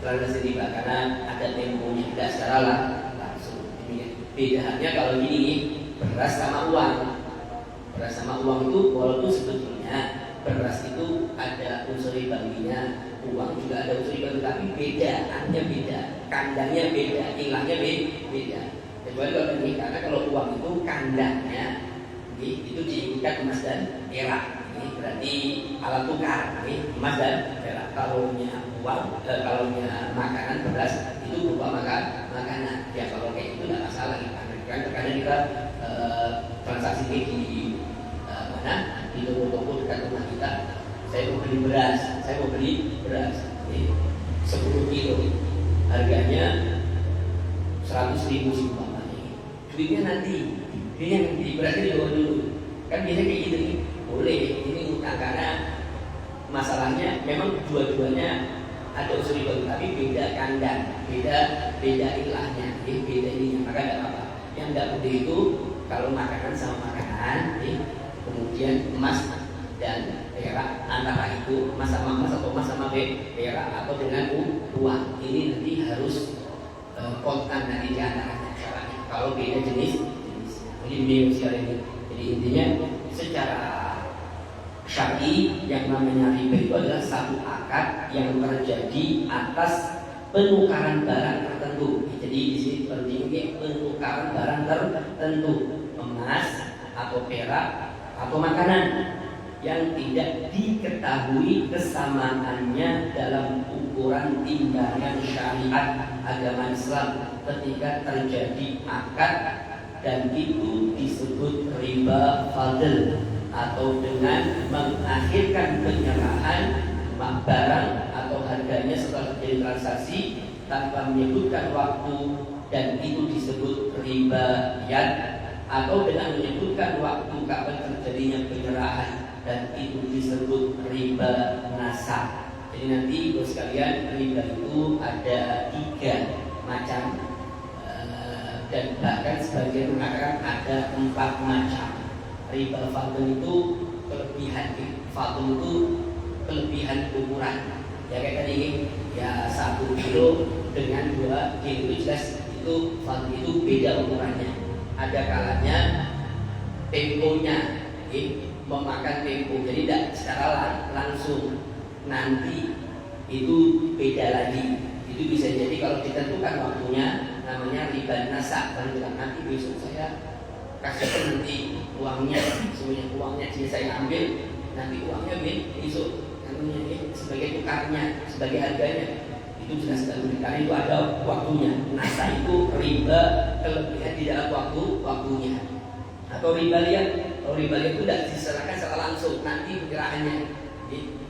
transaksi riba karena ada temponya, tidak secara langsung. Bedanya kalau gini beras sama uang itu walaupun sebetulnya beras itu ada unsur ribawinya, uang juga ada unsur ribawi, tapi hanya beda, kandangnya beda, ilahnya beda. Kecuali kalau ini, karena kalau uang itu kandangnya itu diikat emas dan perak, ini berarti alat tukar, ini emas dan perak. Kalaunya uang, kalaunya makanan beras itu berupa makanan. Ya kalau kayak itu tidak masalah, karena kita transaksi ini di mana di toko-toko dekat rumah kita. Saya mau beli beras, 10 kilo, harganya 100.000 sih. Duitnya nanti berarti dibawa dulu. Kan biasanya kayak gitu nih. Boleh, ini utang karena masalahnya memang dua-duanya ada unsur riba, tapi beda kandang, beda ilahnya, beda ininya, maka tidak apa. Yang tidak boleh itu kalau makanan sama makanan, kemudian emas dan perak, antara itu emas sama emas atau emas sama perak atau dengan uang, ini nanti harus kontan nanti di antaranya. Kalau beda jenis, ini ini. Jadi intinya secara syar'i yang namanya riba itu adalah satu akad yang terjadi atas penukaran barang tertentu. Jadi di sini pentingnya penukaran barang tertentu, emas atau perak atau makanan yang tidak diketahui kesamaannya dalam ukuran timbangan syariat agama Islam ketika terjadi akad, dan itu disebut riba fadl, atau dengan mengakhirkan penyerahan barang atau harganya setelah terjadi transaksi tanpa menyebutkan waktu, dan itu disebut riba yad, atau dengan menyebutkan waktu kapan terjadinya penyerahan, dan itu disebut riba nasab. Jadi nanti bos sekalian, riba itu ada 3 macam, dan bahkan sebagian mengatakan ada 4 macam. Riba fadl itu kelebihan, fadl itu kelebihan ukuran. Ya kayak tadi, ya 1 kilo dengan 2 kilo itu jelas itu fadl itu beda ukurannya. Ada kalanya temponya memakan tempo, jadi tidak secara langsung, nanti itu beda lagi. Itu bisa jadi kalau ditentukan waktunya namanya riba nasak, kan nanti besok saya kasih nanti uangnya, semuanya uangnya saya ambil, nanti uangnya besok sebagai tukarnya, sebagai harganya, itu jelas sekali karena itu ada waktunya. Nasa itu riba kelebihan di dalam waktunya. Atau riba liat, kalau riba liat itu tidak diserahkan secara langsung, nanti perkiraannya,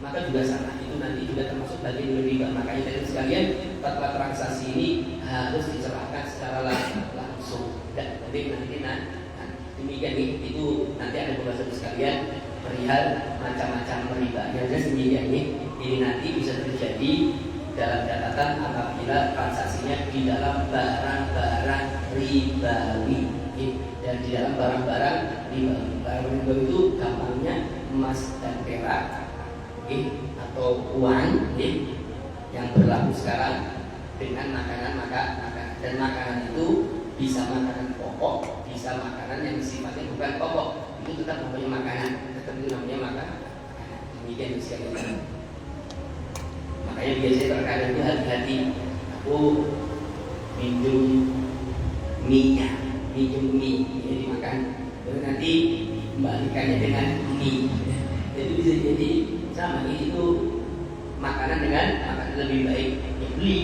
maka juga salah, itu nanti juga termasuk bagian dari riba. Makanya dari sekalian fatwa transaksi ini harus diserahkan secara langsung. Dan nanti demikian itu nanti ada pembahasan sekalian perihal macam-macam riba. Yang jelas ini nanti bisa terjadi dalam catatan apabila transaksinya di dalam barang-barang ribawi. Dan di dalam barang-barang ribawi, barang ribawi itu gampangnya emas dan perak, atau uang, yang berlaku sekarang dengan makanan. Dan makanan itu bisa makanan pokok, bisa makanan yang sifatnya bukan pokok, itu tetap namanya makanan, tetap itu namanya makanan. Demikian sekalian. Makanya biasanya terkadang itu hati-hati, aku minjem mie, ini dimakan, terus nanti kembalikannya dengan mie. Jadi bisa jadi sama, ini itu makanan dengan makanan lebih baik. Ya beli,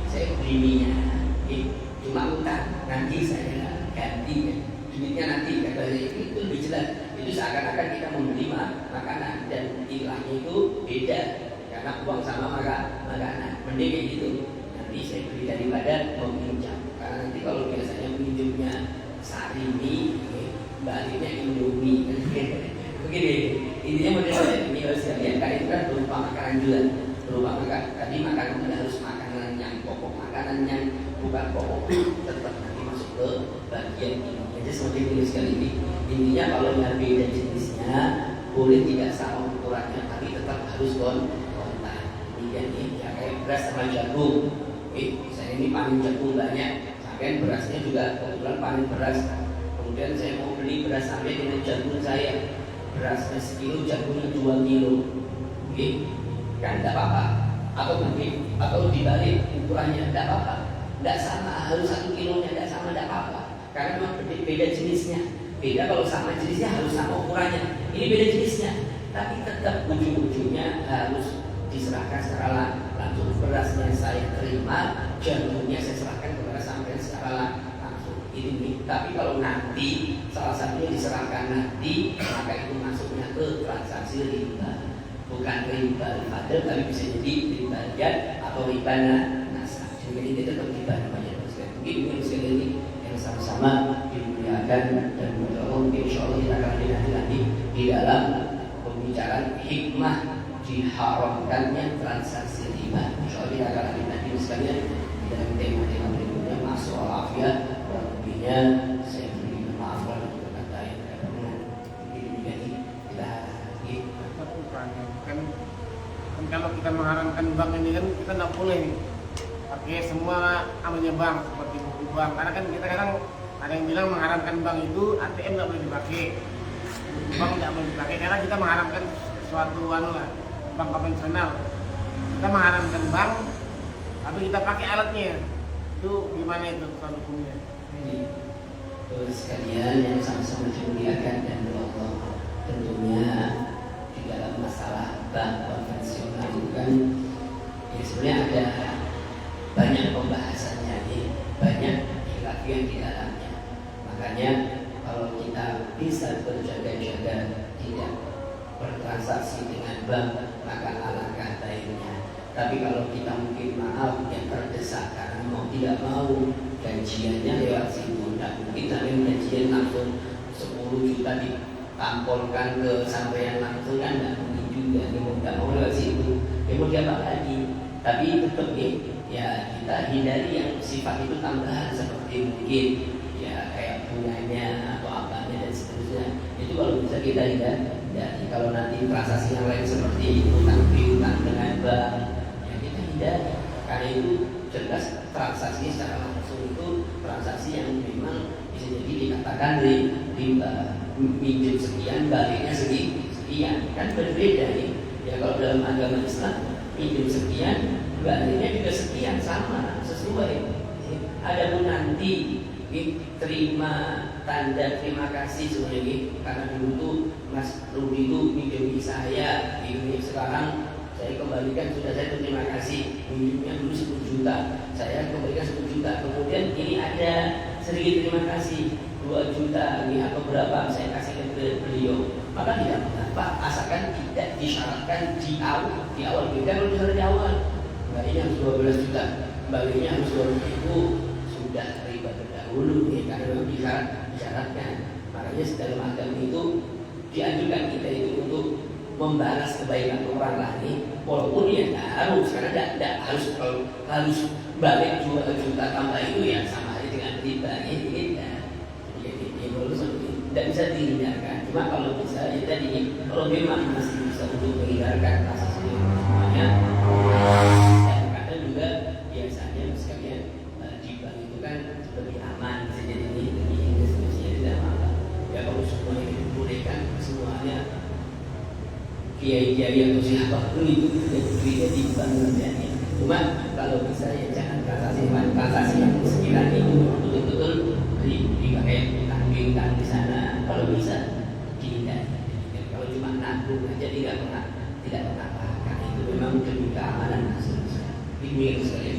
saya beli mie-nya, cuma utang, nanti saya ganti duitnya nanti, katanya itu lebih jelas. Itu seakan-akan kita membeli makanan dan istilahnya itu beda, karena uang sama makanan. Mending kayak gitu, nanti saya beli daripada meminjam. Karena nanti kalau biasanya minjemnya sari mie, baliknya indomie. Begini, intinya menurut saya ini harus sekalian, karena itu kan berupa makanan juga, berupa makanan. Tadi makanan itu harus makanan yang pokok, makanan yang bukan pokok tetap nanti masuk ke bagian ini. Jadi seperti ini sekali ini. Intinya kalau yang beda jenisnya boleh tidak sama ukurannya, tapi tetap harus kontak. Demikian ini, ya kayak beras sama jagung. Saya ini panen jagung banyak, sampai berasnya juga kebetulan panen beras. Kemudian saya mau beli beras sampai dengan jagung saya. Berasnya sekilo, jagungnya 2 kilo, kan tidak apa-apa. Atau dibalik ukurannya tidak apa-apa, tidak sama, harus 1 kilonya tidak sama, tidak apa-apa. Karena memang beda jenisnya. Beda kalau sama jenisnya harus sama ukurannya. Ini beda jenisnya, tapi tetap ujung-ujungnya harus diserahkan secara langsung. Berasnya saya terima, jagungnya saya serahkan kepada sampean secara langsung. Ini. Tapi kalau nanti salah satunya diserahkan nanti, maka itu masuknya ke transaksi riba, bukan riba fadl, tapi bisa jadi riba jad atau riba nasa. Jadi ini tetap riba namanya. Mungkin ini yang sama-sama dimuliakan dan mudah-mudahan insyaallah kita akan lihat nanti di dalam pembicaraan hikmah diharamkannya transaksi riba. Insyaallah kita akan lihat nanti sekalian di dalam tema-tema berikutnya. Masalah afiat, lebihnya saya beri maaf kalau berkata yang tidak benar. Jadi kita kan kalau kita mengharamkan bank ini kan kita tidak boleh pakai semua amalnya bank seperti buku bank, karena kan kita kadang ada yang bilang mengharamkan bank itu ATM tidak boleh dipakai, buku bank tidak boleh dipakai, karena kita mengharamkan suatu bank konvensional. Kita mengharamkan bank tapi kita pakai alatnya, itu gimana itu soal hukumnya? Terus sekalian yang sama-sama dimuliakan dan Allah, tentunya di dalam masalah bank konvensional itu kan ya sebenarnya ada banyak pembahasannya, banyak khilafiyah di dalamnya. Makanya kalau kita bisa berjaga-jaga tidak bertransaksi dengan bank, maka alangkah baiknya. Tapi kalau kita mungkin maaf yang terdesak karena mau tidak mau gajiannya lewat situ, tidak mungkin tapi gajian langsung 10 juta ditampolkan ke sampean langsung, kan tidak mungkin juga. Dia mau tidak mau lewat situ, ya mau diapa lagi. Tapi tetap ya kita hindari yang sifat itu tambahan seperti mungkin ya kayak bunganya atau apanya dan seterusnya. Itu kalau bisa kita hindari. Kalau nanti transaksi yang lain seperti utang piutang dengan bank yang kita hindari, karena itu jelas transaksi secara langsung itu transaksi yang memang bisa jadi dikatakan riba, minjem sekian baliknya sekian, kan berbeda nih. Ya kalau dalam agama Islam minjem sekian baliknya juga sekian, sama sesuai. Adapun nanti terima tanda terima kasih sebenarnya karena dulu tuh Mas Rudi itu minjem saya ini, sekarang saya kembalikan, sudah saya terima kasih, minjemnya dulu 10 juta saya kembalikan 10 juta, kemudian ini ada sedikit terima kasih 2 juta ini atau berapa saya kasih ke beliau, maka tidak mengapa asalkan tidak disyaratkan di awal beda. Kalau misalnya di awal baliknya harus 12 juta, baliknya harus 2 ribu, sudah riba terdahulu ya, karena memang disyaratkan. Makanya dalam agama itu dianjurkan kita itu untuk membalas kebaikan orang lain, walaupun ya tidak harus, karena tidak harus balik 2 juta tambah itu ya sama aja dengan riba ya, tidak bisa dihindarkan. Cuma kalau bisa ya tadi, kalau memang masih bisa untuk menghindarkan kasus ini semuanya, dan kadang juga biasanya sekalian di bank itu kan lebih aman, bisa jadi ini lebih institusinya tidak apa. Ya kalau semuanya dibolehkan, semuanya kiai-kiai atau siapapun itu tidak di bank kerjanya. Cuma kalau bisa ya jangan transaksi yang sekiranya itu betul-betul dipakai utang di sana. Kalau bisa dihindari. Kalau cuma nabung aja tidak pernah karena itu memang demi keamanan manusia. Ibu yang sekalian.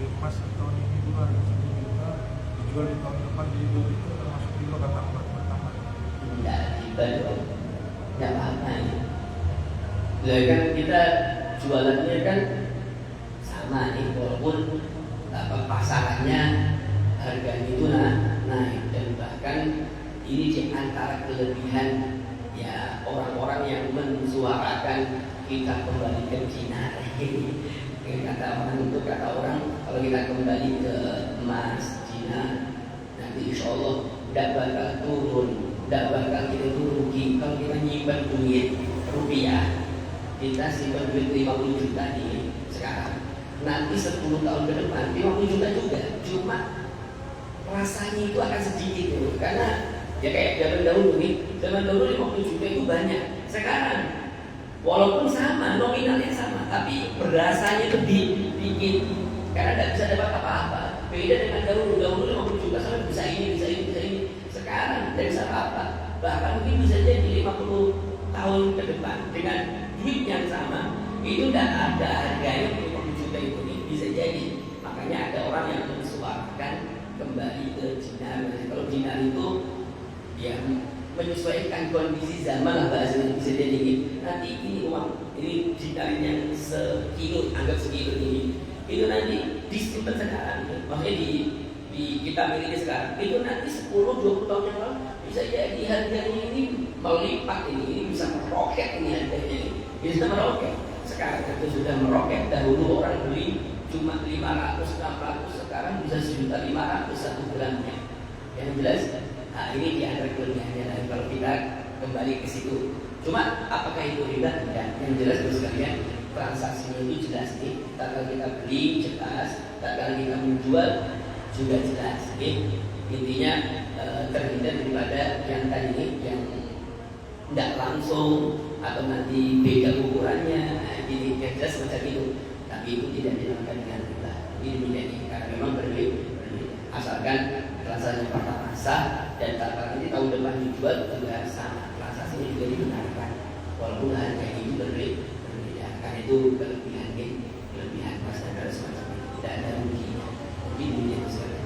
Emas tahun ini juga dijual di tahun depan di 2 juta, termasuk juga kata pertama. Tidak kita dong, tidak apa-apa ya. Lah kan kita jualannya kan sama nih, walaupun pasarannya harganya itu naik, dan bahkan ini di antara kelebihan ya orang-orang yang mensuarakan kita kembali ke Cina. Kata orang kalau kita kembali ke emas Cina nanti insya Allah tidak bakal turun, tidak bakal kita rugi. Kalau kita nyimpan duit rupiah, kita simpan duit 50 juta nih sekarang, nanti 10 tahun ke depan 50 juta juga, cuma rasanya itu akan sedikit tuh, karena ya kayak zaman dahulu 50 juta itu banyak. Sekarang walaupun sama, nominalnya sama, tapi berasanya itu dikit, karena tidak bisa dapat apa-apa. Beda dengan dahulu 50 juta sama bisa ini. Sekarang tidak bisa apa-apa, bahkan mungkin bisa jadi 50 tahun ke depan dengan duit yang sama itu tidak ada harganya 50 juta itu bisa jadi. Makanya ada orang yang mensuarakan kembali ke Cina. Kalau Cina itu ya menyesuaikan kondisi zaman lah bahasanya, bisa jadi nanti ini uang ini dinar yang sekilo, anggap sekilo ini, itu nanti disimpan sekarang, maksudnya di kita miliki sekarang, itu nanti 10-20 tahun yang lalu bisa jadi harganya ini melipat, ini bisa meroket, ini harganya ini bisa meroket. Sekarang itu sudah meroket. Dahulu orang beli cuma 500-600, sekarang bisa 1.500.000 satu gramnya. Yang jelas ini di antara kelebihannya. Dan kalau kita kembali ke situ, cuma apakah itu riba? Tidak. Yang jelas terus sekalian transaksinya itu jelas nih. Tatkala kita beli jelas, tatkala kita menjual juga jelas. Intinya terhindar daripada yang tadi nih, yang tidak langsung atau nanti beda ukurannya. Ini yang jelas macam itu. Tapi itu tidak dinamakan dengan riba. Ini menjadi karena memang berbeda. Asalkan transaksi pertama sah, dan tatkala ini tahun depan dijual juga sama, transaksinya juga dibenarkan walaupun harganya itu berbeda. Karena itu kelebihan masyarakat semacam ini, tidak ada ruginya. Mungkin itu sekalian.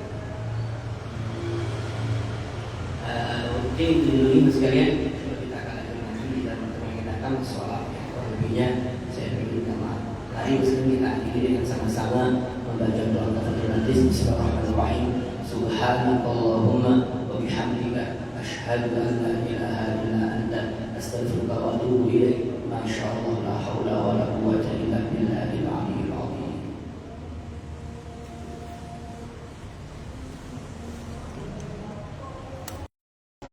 Mungkin dulu sekalian kita akan lanjut di dalam pertemuan yang datang soal yang kurang lebihnya saya minta maaf. Mari kita akhiri dengan sama-sama membaca doa kafaratul majlis. Bismillahirrahmanirrahim. Subhanakallahumma wa bihamdika asyhadu an la ilaha illa anta astaghfiruka wa atubu ilaik. Masya Allah, la haula wa la quwwata illa billahil